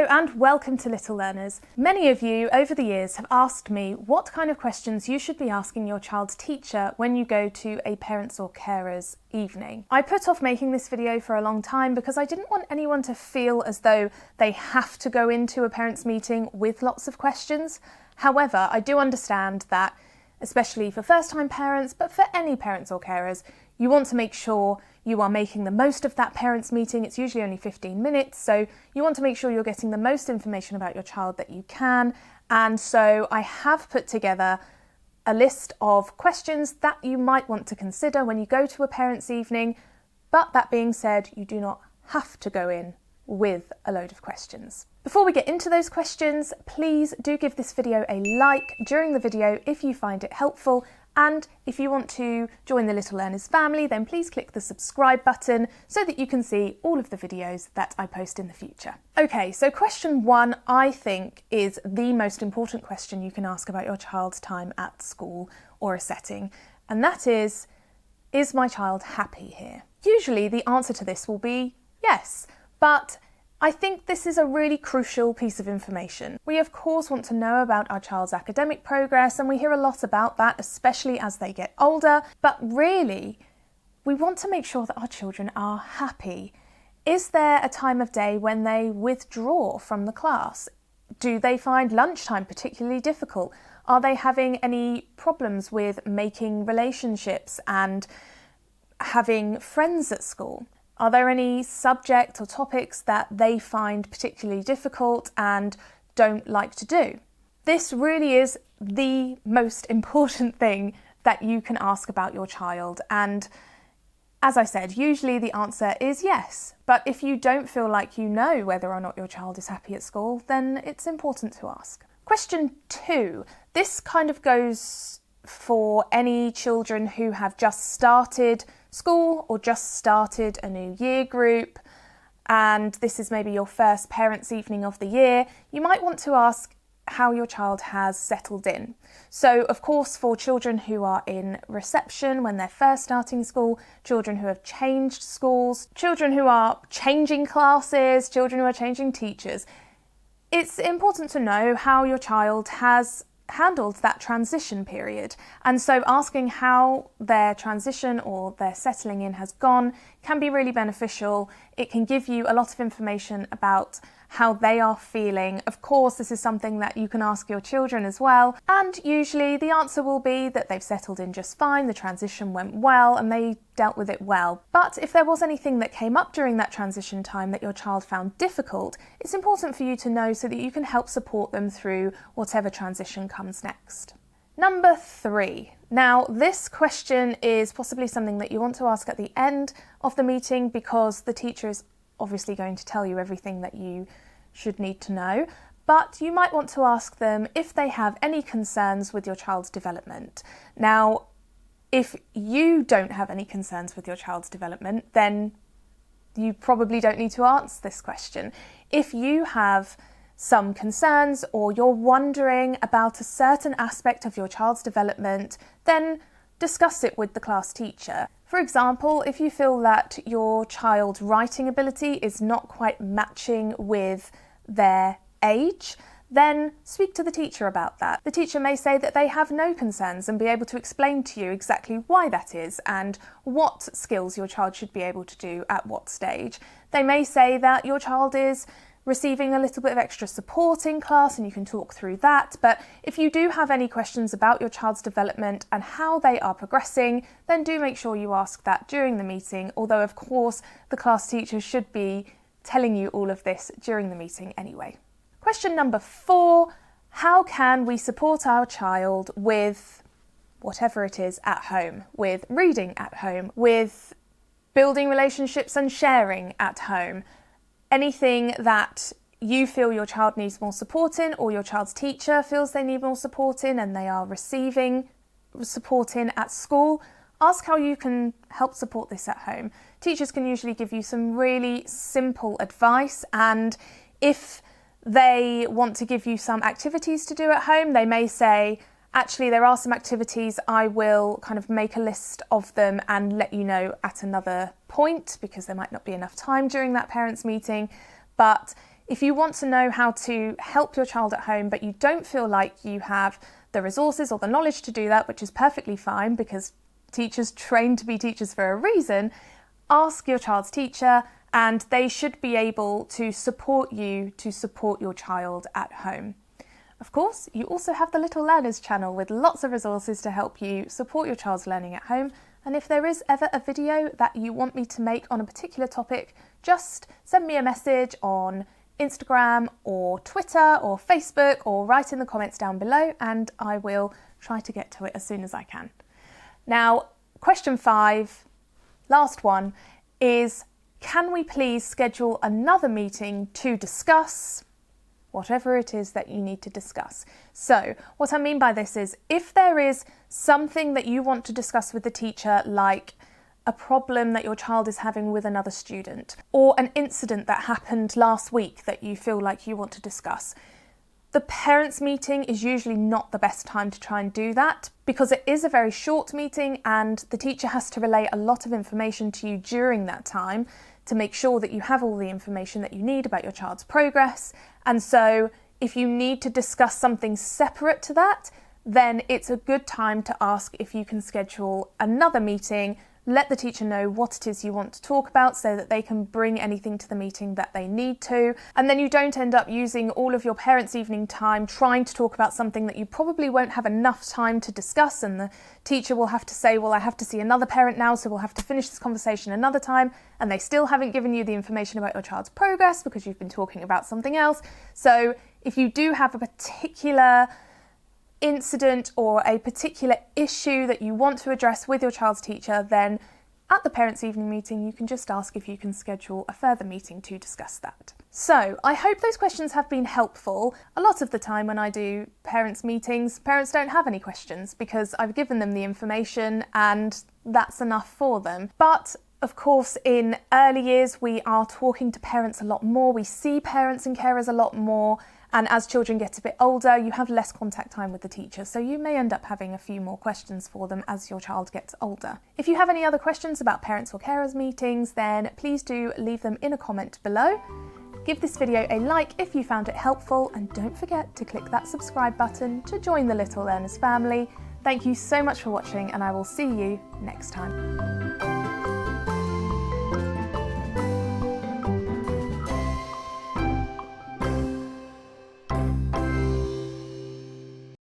Hello and welcome to Little Learners. Many of you over the years have asked me what kind of questions you should be asking your child's teacher when you go to a parents or carers evening. I put off making this video for a long time because I didn't want anyone to feel as though they have to go into a parents' meeting with lots of questions. However, I do understand that, especially for first-time parents, but for any parents or carers, you want to make sure you are making the most of that parents' meeting. It's usually only 15 minutes, so you want to make sure you're getting the most information about your child that you can. And so I have put together a list of questions that you might want to consider when you go to a parents' evening. But that being said, you do not have to go in with a load of questions. Before we get into those questions, please do give this video a like during the video if you find it helpful. And if you want to join the Little Learners family, then please click the subscribe button so that you can see all of the videos that I post in the future. Okay, so question one, I think, is the most important question you can ask about your child's time at school or a setting, and that is my child happy here? Usually the answer to this will be yes, but I think this is a really crucial piece of information. We of course want to know about our child's academic progress, and we hear a lot about that, especially as they get older, but really we want to make sure that our children are happy. Is there a time of day when they withdraw from the class? Do they find lunchtime particularly difficult? Are they having any problems with making relationships and having friends at school? Are there any subjects or topics that they find particularly difficult and don't like to do? This really is the most important thing that you can ask about your child. And as I said, usually the answer is yes. But if you don't feel like you know whether or not your child is happy at school, then it's important to ask. Question two. This kind of goes for any children who have just started school or just started a new year group, and this is maybe your first parents' evening of the year. You might want to ask how your child has settled in. So of course, for children who are in reception when they're first starting school, children who have changed schools, children who are changing classes, children who are changing teachers, it's important to know how your child has handled that transition period. And so asking how their transition or their settling in has gone can be really beneficial. It can give you a lot of information about how they are feeling. Of course, this is something that you can ask your children as well. And usually the answer will be that they've settled in just fine, the transition went well, and they dealt with it well. But if there was anything that came up during that transition time that your child found difficult, it's important for you to know so that you can help support them through whatever transition comes next. Number three. Now, this question is possibly something that you want to ask at the end of the meeting because the teacher is obviously going to tell you everything that you should need to know, but you might want to ask them if they have any concerns with your child's development. Now, if you don't have any concerns with your child's development, then you probably don't need to answer this question. If you have some concerns or you're wondering about a certain aspect of your child's development, then discuss it with the class teacher. For example, if you feel that your child's writing ability is not quite matching with their age, then speak to the teacher about that. The teacher may say that they have no concerns and be able to explain to you exactly why that is and what skills your child should be able to do at what stage. They may say that your child is receiving a little bit of extra support in class and you can talk through that. But if you do have any questions about your child's development and how they are progressing, then do make sure you ask that during the meeting, although of course the class teacher should be telling you all of this during the meeting anyway. Question number four, how can we support our child with whatever it is at home, with reading at home, with building relationships and sharing at home? Anything that you feel your child needs more support in, or your child's teacher feels they need more support in and they are receiving support in at school, ask how you can help support this at home. Teachers can usually give you some really simple advice, and if they want to give you some activities to do at home, they may say, actually there are some activities, I will kind of make a list of them and let you know at another point because there might not be enough time during that parents' meeting. But If you want to know how to help your child at home, but you don't feel like you have the resources or the knowledge to do that, which is perfectly fine because teachers train to be teachers for a reason, ask your child's teacher and they should be able to support you to support your child at home. Of course, you also have the Little Learners channel with lots of resources to help you support your child's learning at home. And if there is ever a video that you want me to make on a particular topic, just send me a message on Instagram or Twitter or Facebook or write in the comments down below and I will try to get to it as soon as I can. Now, question 5, last one, is can we please schedule another meeting to discuss whatever it is that you need to discuss? So what I mean by this is if there is something that you want to discuss with the teacher, like a problem that your child is having with another student or an incident that happened last week that you feel like you want to discuss, the parents' meeting is usually not the best time to try and do that because it is a very short meeting and the teacher has to relay a lot of information to you during that time to make sure that you have all the information that you need about your child's progress. And so if you need to discuss something separate to that, then it's a good time to ask if you can schedule another meeting. Let the teacher know what it is you want to talk about so that they can bring anything to the meeting that they need to. And then you don't end up using all of your parents' evening time trying to talk about something that you probably won't have enough time to discuss, and the teacher will have to say, well, I have to see another parent now, so we'll have to finish this conversation another time, and they still haven't given you the information about your child's progress because you've been talking about something else. So if you do have a particular incident or a particular issue that you want to address with your child's teacher, then at the parents' evening meeting you can just ask if you can schedule a further meeting to discuss that. So I hope those questions have been helpful. A lot of the time when I do parents' meetings, parents don't have any questions because I've given them the information and that's enough for them. But of course, in early years we are talking to parents a lot more, we see parents and carers a lot more, and as children get a bit older, you have less contact time with the teacher, so you may end up having a few more questions for them as your child gets older. If you have any other questions about parents or carers meetings, then please do leave them in a comment below. Give this video a like if you found it helpful, and don't forget to click that subscribe button to join the Little Learners family. Thank you so much for watching, and I will see you next time.